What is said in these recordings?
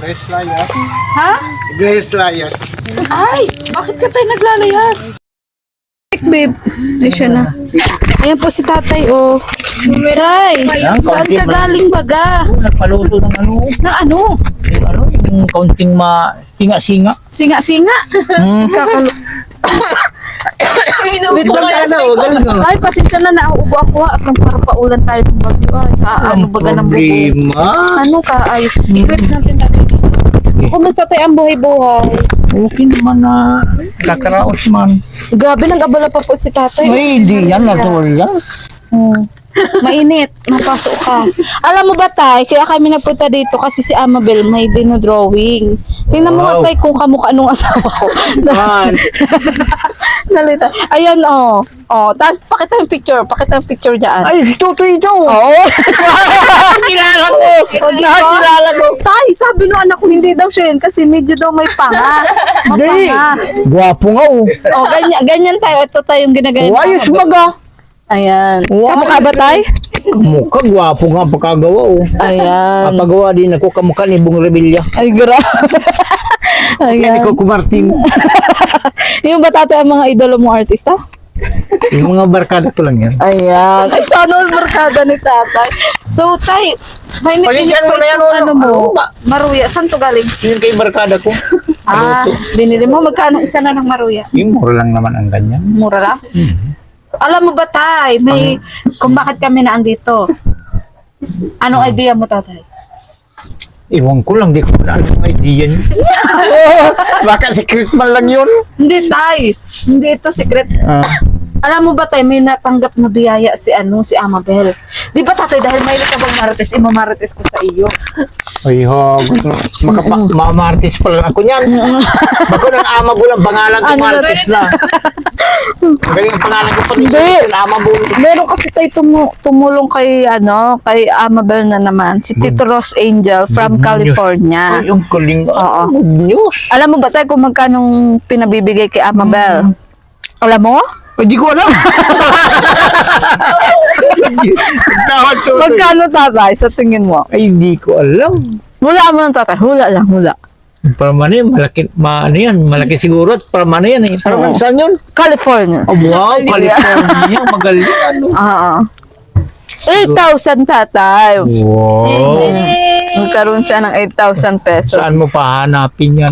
Grace layas. Ha? Grace layas. Ay, bakit ka tayo naglalayas? Babe, ay siya na. Ayan po si tatay, oh. Tay, saan ka galing baga? Nagpaluto ng ano, Na ano? yung kaunting singa-singa. Singa-singa. Kakalo. Wait lang. Ay, pasensya na, nauubo ako at nang para paulan tayo ng bagyo. Ay, ano baga ng buko? Problema. Ano ka? Ayos. I-clip natin natin. Kumusta tayo ang buhay-buhay? Okay naman na kakaraos man. Grabe, nag-abala pa po si tatay. Ay, hindi yan, natural yan. Mainit, mapasok ka. Alam mo ba tay, kaya kami nagpunta dito kasi si Amabel may dinodrawing. Tingnan mo Wow. nga tay kung kamukha nung asawa ko. Nalita. Ayan oh. Oh, tapos pakita yung picture dyan. Ay, ito. Oo. Kilala ko. Kilala ko. Tay, sabi nung anak ko hindi daw siya yun kasi medyo daw may panga. Hindi. Mapanga. Gwapo nga oh. Oh, ganyan tayo. Ito tayo yung ginagaya. Oh, ayos maga. Ayan. Wow. Kamukha ba tay? Mukha, gwapo nga pagkagawa oh. Ayan. Kapagawa din ako kamukha ni Bong Revilla. Ay, grabe. Kaya ni Ayan. Coco Martin. Yung ba tatay ang mga idolo mong artista? Yung mga barkada ko lang yan. Ayan. Ay, sana all barkada ni tatay. So, tay, mainit-init Palisan mo pa na yan, itong ano, ano mo. ano ba? Maruya. Saan to galing? Yun kay barkada ko. Ah, binili mo. Magkano isa na ng maruya? Yung mura lang naman ang ganyan. Mura lang? Alam mo ba, tay, may, kung bakit kami na andito? Anong idea mo, tatay? Iwan ko lang, di ko na anong idea niyo. Baka secret man lang yun. Hindi, tay. Hindi ito secret. Alam mo ba tayo, may natanggap na biyaya si Amabel. Di ba tatay, dahil may ka bang marites, imamarites ko sa iyo. Ay, ho. Mamartis pa lang ako niyan. Bako ng ama ko lang, pangalan ko Ano Martis na. Galing ang pangalan ko pa Hindi. Ama mo. Meron kasi tayo tumulong kay Amabel na naman, si Tito Ross Angel from California. Ay, yung kaling. Oo. Good news. Alam mo ba tayo kung magkano pinabibigay kay Amabel? Alam mo? Ay, di ko alam. Tawad to. Magkano tatay sa tingin mo? Ay, di ko alam. Hula mo lang tatay, hula lang, hula. Para man yan, malaki, ano yan, malaki siguro at para man yan eh. Para man saan yun? California. Oh, wow, California, magaling ano. Oo. 8,000 tatay. Wow. Magkaroon siya ng 8,000 pesos. Saan mo pa hanapin yan?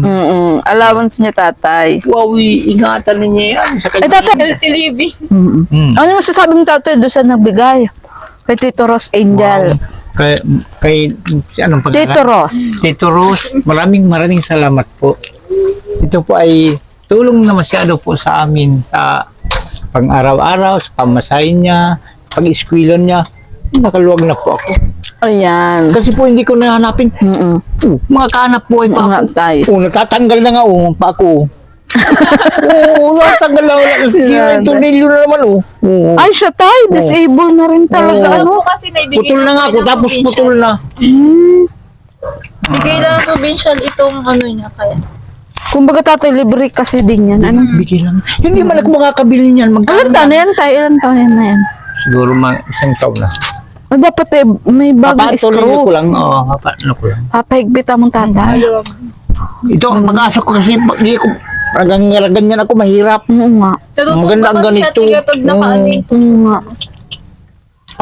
Allowance niya tatay. Wow, ingatan niya yan. Sa Ay tatay. Ano yung masasabi mo tatay doon sa nagbigay? Kay Tito Ross Angel. Kay anong pag Tito Ross. Tito Ross, maraming salamat po. Ito po ay tulong na masyado po sa amin sa pang-araw-araw, sa pamasahin niya, pag-eskwilon niya. Nakaluwag na po ako. Ayan. Kasi po hindi ko nahanapin. Mga kahanap buhay pa Mga ako. tay. Natatanggal na nga pa ako. Natatanggal na wala. Ito nilyo na naman Ay siya tay, disabled na rin talaga. Ano? Kasi naibigay Putol na nga ako, tapos putol na. Bigay lang ng provincial itong ano niya kaya. Kumbaga tatay, libre kasi din yan. Ano? Bigay lang. Hindi man ako makakabili niyan. Ilan taon na yan tay? Ilan taon na yan? Siguro isang taon na. Dapat may bagong Papatuloy screw. ko lang. Oo, papatuloy ko lang. Papahigpit mong tatay. Ito, ang pag-asa ko kasi, di ko, ganyan ako, mahirap. Oo nga. Maganda ang ganito. Pag nakaano yung Oo nga.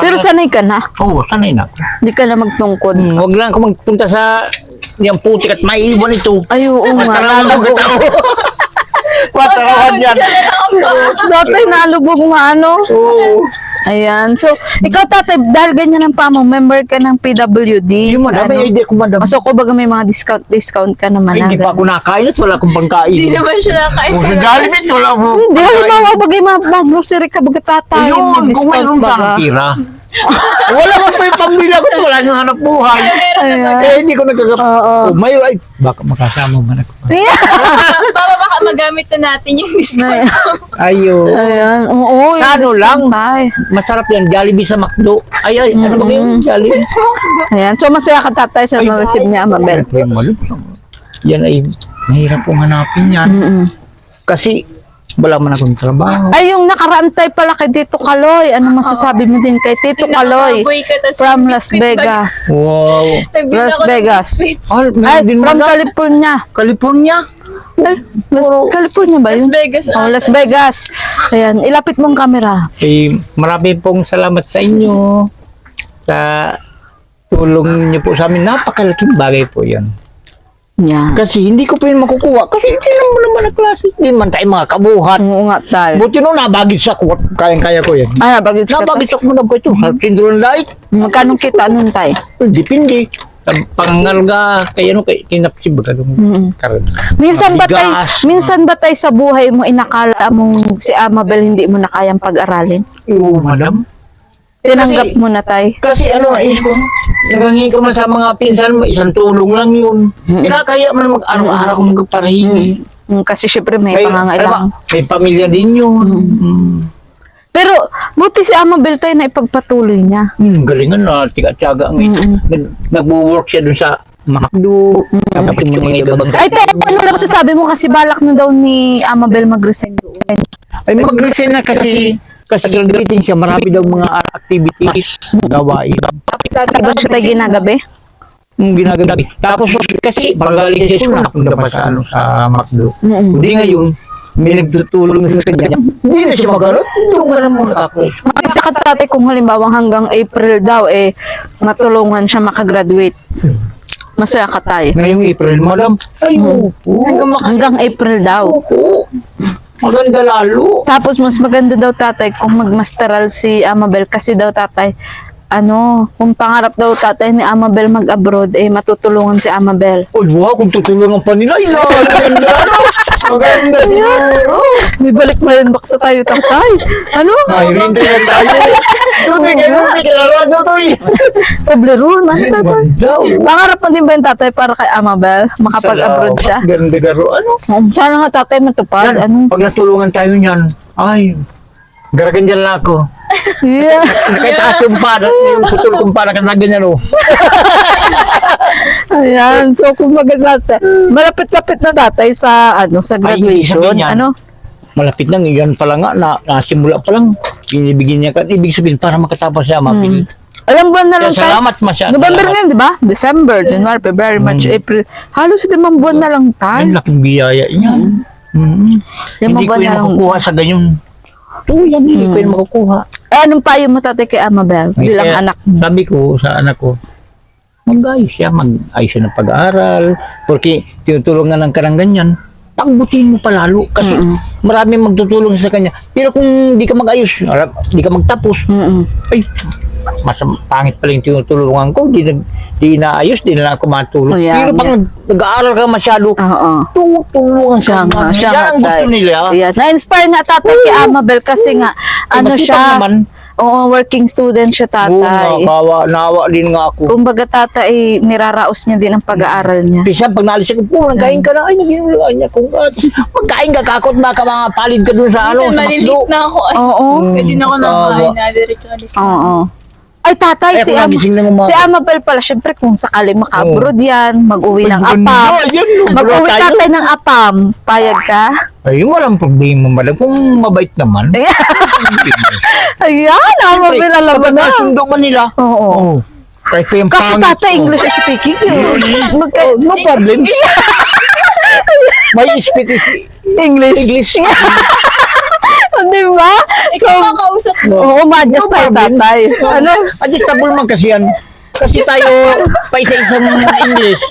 Pero sanay ka na. Oo, sanay na. Hindi ka na magtungkod. Huwag lang ako magpunta sa yung putik at maiiwan ito. Ay, oo nga. Matarawan ka tao. Matarawan yan. Tatay, nalubog nga ano. Oo. Ayan. So, ikaw tatay, dahil ganyan ang pamo, member ka ng PWD. Yung madami, idea ko madami. So, kumbaga may mga discount ka naman. Ay, hindi pa ako nakain at wala akong pangkain. Hindi naman siya nakaisa. Galit, wala mo. Hindi, halimbawa, bagay mag-grocery ka, baga tatay. Ayun, kung mayroon baga. saan tira. Wala mo pa yung pambila ko, wala nang hanap buhay. Eh, hindi ko nagkagap. Mayroon, ay, baka makasama man ako. Baka magamit na natin yung discount. Ayun. Ayan. Oo, Sa ano lang? tay. Masarap yan, Jollibee sa McDo. Ay, ano ba yung Jollibee? Ayan. So, masaya ka tatay sa na-receive niya, Amabel. Yan ay, mahirap kong hanapin yan. Kasi, Wala man akong trabaho. Ay, yung nakaraantay pala kay Tito Kaloy. Ano masasabi mo din kay Tito Kaloy? Nakakaboy ka, tas From may Las biscuit Vegas. Wow. Nagbili Las ako ng Vegas. biscuit. Ay, Ay, meron din from wala. California. California. California ba Las yun? Vegas. Oh, Las Vegas. Ayan, ilapit mong camera. Eh, marami pong salamat sa inyo. Sa tulong niyo po sa amin. Napakalaking bagay po yan. Yan. Kasi hindi ko pa yun makukuha. Kasi hindi naman na klase. Hindi man tayo mga kabuhat. Oo nga tayo. Buti nung nabagis ako. Kayang-kaya ko yan. Ay, bagay ka tayo. Nabagis ako na ba ito? Sa Sindron Light. Magkano kita nun tayo? Depende. Pangangalga. Kaya no, kinapsib ka nung karan. Minsan ba tay sa buhay mo inakala mong si Amabel hindi mo na kayang pag-aralin? Oo, madam. Tinanggap mo na tay. Kasi ano, narangi ka man sa mga pinsan mo, isang tulong lang yun. Kinakaya man mag-araw-araw kung magparahingi. Kasi syempre may pangangailangan. May pamilya din yun. Pero buti si Amabel tay na ipagpatuloy niya. Galingan na, tiga-tiyaga. Nag-work siya dun sa Makdo. Tapos yung mga ibang Ay tay, ano na masasabi mo kasi balak na daw ni Amabel mag-resign doon. ay mag-resign na kasi graduating siya, marami daw mga activities, gawain. Tapos dati ba siya tayo ginagabi? Yung ginagawa. Tapos kasi pagaling sa school, napunta pa sa Makdo. Hindi ngayon, may nagtutulong sa kanya. Hindi na siya mag-aral. Tulungan na muna ako. Kasi sa katate kung halimbawa hanggang April daw matulungan siya makagraduate. Masaya ka tayo. Ngayong April, madam, ay opo. Hanggang April daw. Opo. Maganda lalo. Tapos mas maganda daw tatay kung magmasteral si Amabel kasi daw tatay kung pangarap daw tatay ni Amabel mag-abroad matutulungan si Amabel. Uy, wow, kung tutulungan pa nila, maganda siguro. May balik ba yun baksa tayo tatay? Ano? Ay, hindi na tayo. Tunay kayo, kilalawan na to eh. Toblerone, ano tatay? Maganda. Pangarap mo din ba yung tatay para kay Amabel? Makapag-abroad siya? Ganda garo. Ano? Sana nga tatay matupad. Pag natulungan tayo niyan, ay, garagan dyan lang ako. Yeah. Nakitaas yung pa, yung putol kong pa, nakanaganyan o. Ayan. So, kung tatay, malapit-lapit na tatay sa, sa graduation. sabihin yan. Malapit lang, yan pala nga, nasimula pa lang. Binibigyan niya ka, ibig sabihin, para makatapos siya, mapili. Alam buwan na lang tayo. Salamat masyado. November ngayon, di ba? December, January, February, March, April. Halos 5 buwan na lang tayo. Ang laking biyaya niya. Hindi ko yung makukuha sa ganyan. Oo, yan, hindi ko yung makukuha. Anong payo mo tatay kay Amabel bilang Kaya, anak mo? sabi ko sa anak ko, mag-ayos siya ng pag-aaral. Porque tinutulungan ng kanang ganyan, pagbutin mo palalo. Kasi marami magtutulong sa kanya. Pero kung di ka mag-ayos, di ka magtapos, ay, mas pangit pala yung tinutulungan ko. Di naayos, di na ako matulong. Oh, yeah, Pero pag nag-aaral ka masyado, Oo. tulungan Siya nga, siya Yan nga, ang gusto tay. nila. Ayan. Na-inspire nga tatay kay Amabel kasi nga, Masipag siya, naman. working student siya Oo, tatay. naawa din nga ako. Kumbaga tatay, niraraos niya din ang pag-aaral niya. Pisa, pag naalis ako, nagkain ka na, ay, nagkain niya kung magkain ka, kakot ba ka mga palid ka dun sa Minsan sa malilate McDo. na ako. Ay, Oo. pwede na ako Tawa. nakain na. Diretso alis na. Oo. Ay tatay, Ay, ako nagising ng umaga. si Amabel pala, syempre kung sakali maka-abroad yan, mag-uwi ng Ay, apam. ganda, yan, Mag-uwi tayo. tatay ng apam. Payag ka? Ay, walang problema, madam. Kung mabait naman. Ayan, Amabel, alam mo na. Pagkakasundo man nila. Oo. Oo. Kahit pa yung Kasi pangit. tatay, English speaking yun. Oh, no problem. May speak is English. English. Di ba? Ikaw makausap mo. Oo, madjas tayo tatay. Ano? Adjustable man kasi yan. Kasi tayo, paisa-isang English.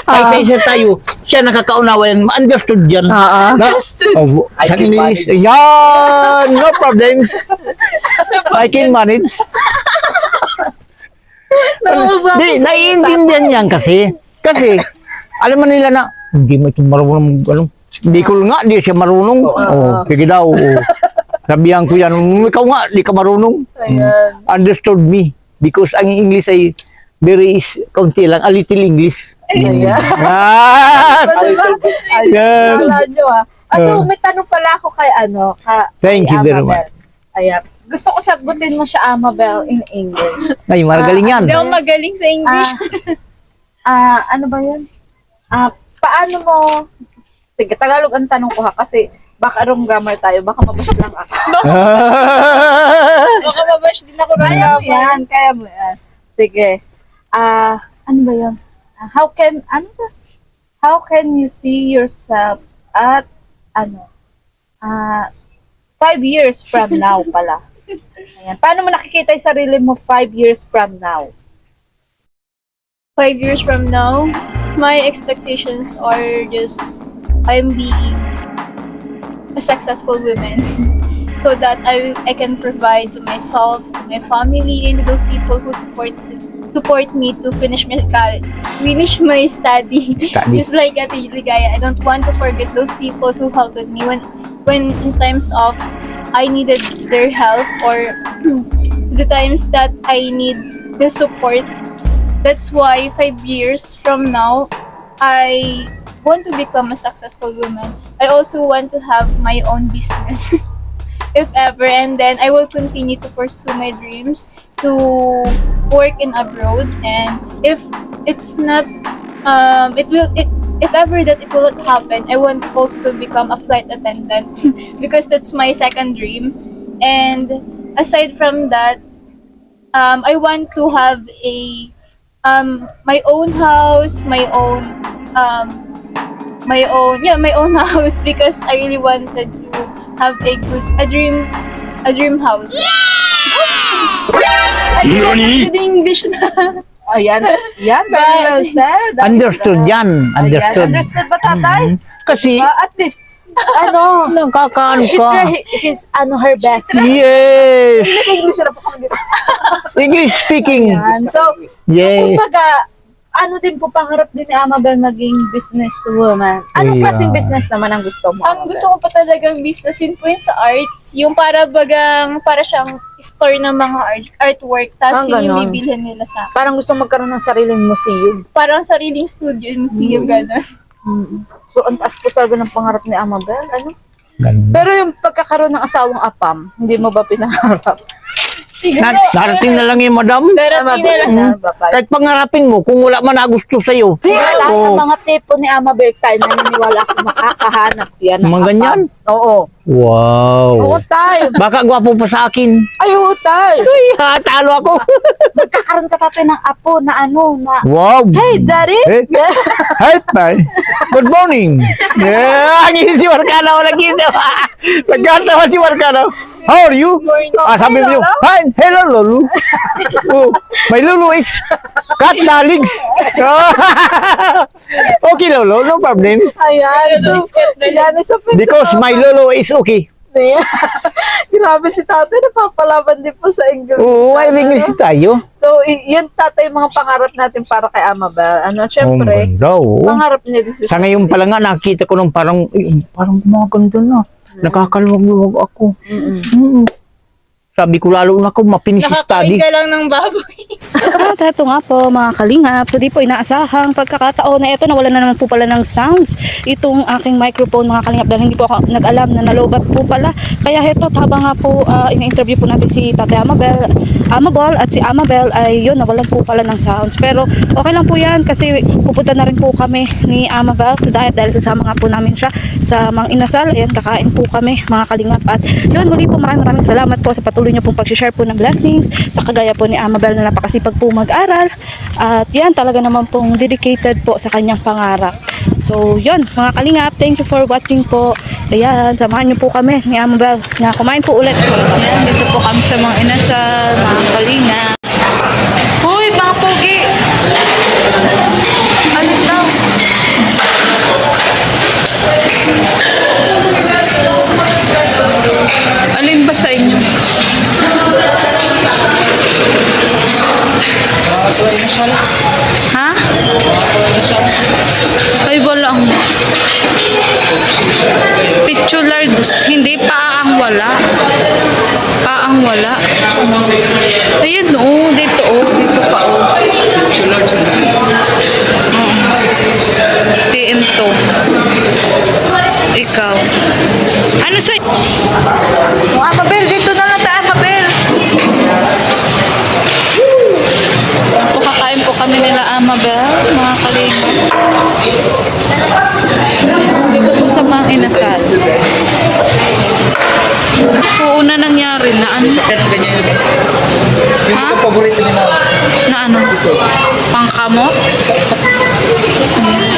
Paisa-isa tayo. Siya nakakaunawa yan. Understood yan. Oo. Oh, sa English. Yan! No problems. I can manage. Di, naiintindihan yan kasi. Kasi, alam mo nila na, hindi mo ito marunong, hindi ko nga, di siya marunong. Oh, sige daw. Oh. Sabihan ko yan, ikaw nga, di ka marunong. Ayan. Understood me. Because ang English ay very kaunti lang, a little English. Ayan. Ah! Yan. Wala nyo so may tanong pala ako kay Thank kay you very Amabel. Ayan. Gusto ko sagutin mo siya, Amabel, in English. Ay, maragaling yan. Hindi ako magaling sa English. Ano ba yun? Paano mo, sige, Tagalog ang tanong ko kasi Baka wrong grammar tayo. Baka mabash lang ako. Baka mabash din ako rin. Kaya mo yan. Kaya mo yan. Sige. Ano ba yun? How can you see yourself at 5 years from now pala? Ayan. Paano mo nakikita yung sarili mo 5 years from now? 5 years from now, my expectations are just I'm being a successful woman so that I can provide to myself, to my family, and to those people who support me to finish my study. Just like Ate Ligaya, I don't want to forget those people who helped me when in times of I needed their help or the times that I need the support. That's why 5 years from now, I want to become a successful woman. I also want to have my own business, if ever, and then I will continue to pursue my dreams to work in abroad. And if it's not, if ever that it will not happen, I want also to become a flight attendant because that's my second dream. And aside from that, I want to have my own house, my own house because I really wanted to have a dream house. Nani? English na. Ayan. Yan, very well said. Understood yan. Ayan. Understood. Understood ba, tatay? Kasi, At least, nakakaano she ka. try her best. Yes! English na po kami dito. English speaking. Ayan. So, Yes. kumbaga, din po pangarap din ni Amabel maging businesswoman. Anong Yeah. klaseng business naman ang gusto mo? Ang gusto ko pa talagang business yun po yun sa arts. Yung para siyang store ng mga artwork. Tapos yun yung ganon. bibilhin nila sa akin. Parang gusto magkaroon ng sariling museum. Parang sariling studio, museum, gano'n. So, ang taas po talaga ng pangarap ni Amabel. Ganda. Pero yung pagkakaroon ng asawang apam, hindi mo ba pinangarap? Siguro. Narating na lang yung madam. Pero tinala. Kahit pangarapin mo, kung wala man na gusto sa'yo. Lahat Oo. ng mga tipo ni Amabel tayo, naniniwala ako makakahanap yan. ng Mga apam. ganyan? Oo. Oo, Wow. tayo. Baka gwapo pa sa akin. Ay, oo, tayo. Uy, talo ako. Magkakaroon ka tatay ng apo na Wow. Hey, Daddy! Eh? Hi, bye. Good morning. Ang si Marcano lagi. Nagkatawa si Marcano. How are you? Sabi mo, fine. Hello, Lulu. Oh, my Lulu is cut the legs. Okay, Lulu. No problem. Ayan. Yan, isa pa. Because my Lulu is okay. Grabe si tatay, napapalaban din po sa English. Oo, ay English tayo. So, yun tatay mga pangarap natin para kay Amabel. Syempre, pangarap niya din Sa ngayon pa lang nga, nakita ko nung parang gumaganda na. Nakakaluwag-luwag ako. Sabi ko lalo na ako, mapinish Nakakain study. ka lang ng baboy. At ito nga po mga kalingap, sa di po inaasahang pagkakataon na ito, nawala na naman po pala ng sounds itong aking microphone mga kalingap dahil hindi po ako nag-alam na nalobat po pala. Kaya ito, habang nga po ina-interview po natin si Tatay Amabel at si Amabel ay yun, nawalan po pala ng sounds. Pero okay lang po yan kasi pupunta na rin po kami ni Amabel sa diet dahil sasama nga po namin siya sa Mang Inasal. Ayan, kakain po kami mga kalingap. At yun, muli po maraming salamat po sa patuloy niyo pong pag-share po ng blessings sa kagaya po ni Amabel na napakasipag po mag-aral at yan talaga naman pong dedicated po sa kanyang pangarap. So yun mga kalingap, thank you for watching po. Ayan, samahan niyo po kami ni Amabel na kumain po ulit. Ayan, dito po kami sa Mang Inasal mga kalingap. Hoy mga pogi, ano daw? Alin ba sa inyo? Ha? Ay, wala ang pictular, hindi pa ang wala. Pa ang wala. Ayun, dito pa, TM2. Ikaw. Ano sa... Amabel, dito na lang tayo, Amabel. Kakain po kami nila Amabel, mga kalingap. Dito po sa Mang Inasal. Ganun, ganyan yun. Yung Ha? paborito nila. Na ano? Pangkamo?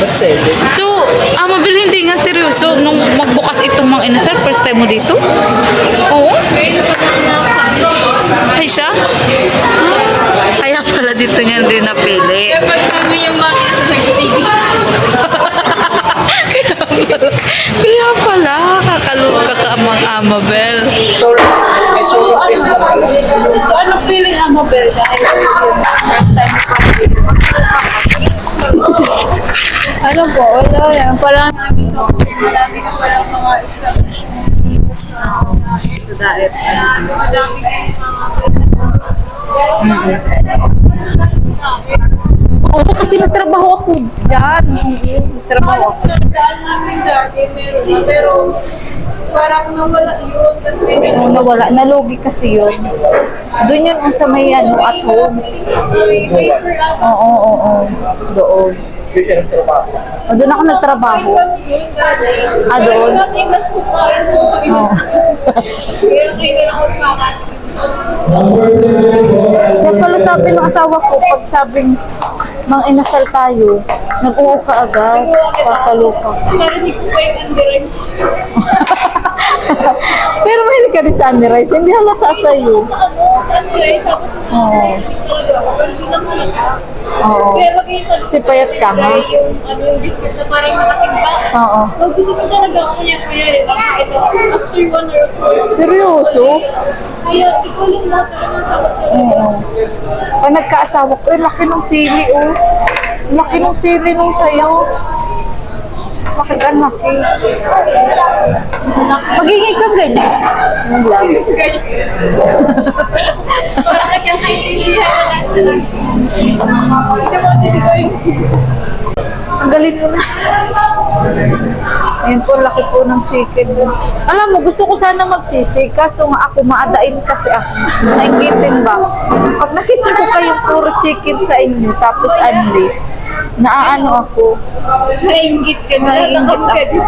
Ba't 7? So, Amabel, hindi nga seryoso. Nung magbukas itong mga inasal, first time mo dito? Oo? Ay siya? Kaya pala dito niya din napili. Kapag sabi yung mami sa nag-saving. Kaya pala, kakaloka ka amang Amabel. May solo face na pala. So, ano feeling Amabel dahil first time mo ano po, wala yan. Parang Marami sa kasi marami ka palang mga establishment sa diet. madami kayo sa Oo, kasi nagtrabaho ako dyan. Nagtrabaho ako. Dahil namin dati meron na, pero parang nawala yun. Tapos may Oo, nawala. Nalugi kasi yun. Doon yun sa may ano, at home. paper ata. Oo, oo, oo. Doon. Yung siya nagtrabaho. O, doon ako nagtrabaho. Yun dati. Ah, doon? Pero dati mas kumain sa mga Oo. Kaya kayo na ako kakain. Kaya pala sabi ng asawa ko, pag sabing mang inasal tayo, nag-uo ka agad. Papaloka. Narinig ko pa yung underice. Pero mahilig ka din sa Andy Rice. Hindi halata sa'yo. Sa underice, tapos hindi talaga ako, pero hindi lang halata. Oo. Kaya pag yung sabi Si payat ka, ha? yung, ano, yung biscuit na parang nakatimba. Oo. Magugutom talaga ako niya, kaya ito, after 1 or 2 hours. Seryoso? Kaya, ikaw lang lahat ng takot talaga. Oo. Pag nagkaasawa ko, laki ng sili, oh. Laki ng sili nung sayo. Bakit ang laki? Magiging kang ganyan. Yung vlog. Parang nagkakaintindihan na lang sila. Hindi mo ko yung Ang galing mo na. Ayun po, laki po ng chicken. Alam mo, gusto ko sana magsisi, kaso nga ako maadain kasi ako. Naingitin ba? Pag nakita ko kayong puro chicken sa inyo, tapos only, naaano ako. nainggit ka na. Naiingit ako.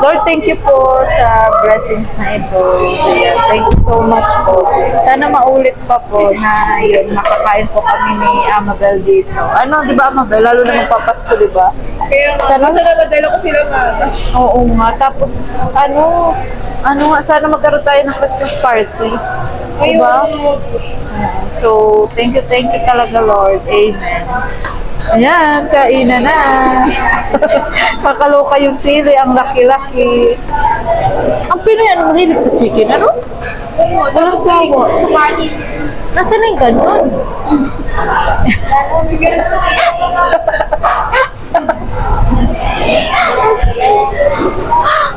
Lord, thank you po sa blessings na ito. Ayan, thank you so much po. Sana maulit pa po na yun, makakain po kami ni Amabel dito. Ano, di ba Amabel? Lalo na magpapasko, di ba? Kaya Sana- sana madala ko sila mama. Oo nga. Tapos, ano nga, sana magkaroon tayo ng Christmas party. Di ba? So, thank you talaga, Lord. Amen. Ayan, kainan na. Kakaloka yung sili, ang laki-laki. Ang Pinoy, ano, mahilig sa chicken, ano? Oo, Walang sawa. kumain. Nasaan na yung ganun?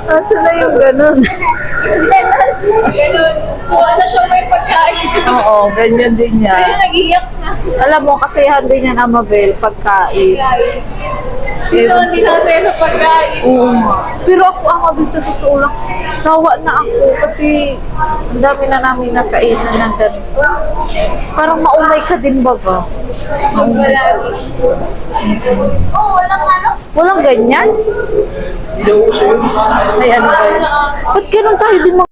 Nasaan na yung ganun? Ganun. Tuwa na siya may pagkain. Oo, ganyan din Kaya yan. nag-iyak na. Alam mo, kasihan din yan, Amabel, pagkain. Sino hindi nasaya sa pagkain? Oo nga. Pero ako, Amabel, sa totoo lang, sawa na ako kasi ang dami na namin nakainan ng ganito. Parang maumay ka din baga. Maumay ka. Walang ganyan? Hindi daw uso yun. Ay, ano ba yun? Ba't ganun tayo din mga...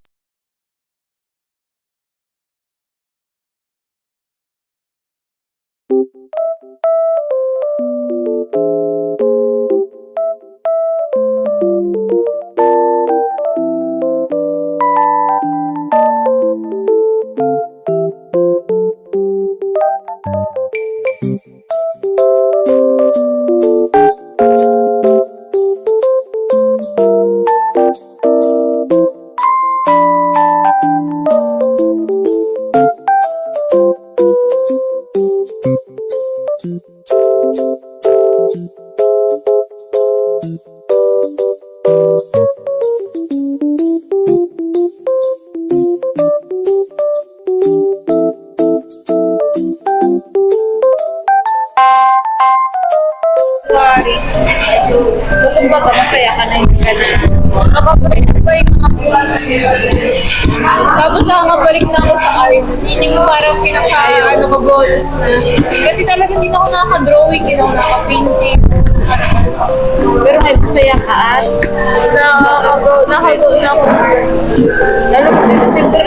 Kumbaga, masaya ka na yung ganun. Nakabalik Tapos nakakabalik na ako sa arts. Yun yung parang pinaka, ko, bonus na. Kasi talagang hindi na ako nakaka-drawing, hindi na ako nakaka-painting. Pero may masaya ka at Nakaka-go Nakago na ako ng ganun. Lalo pag di December.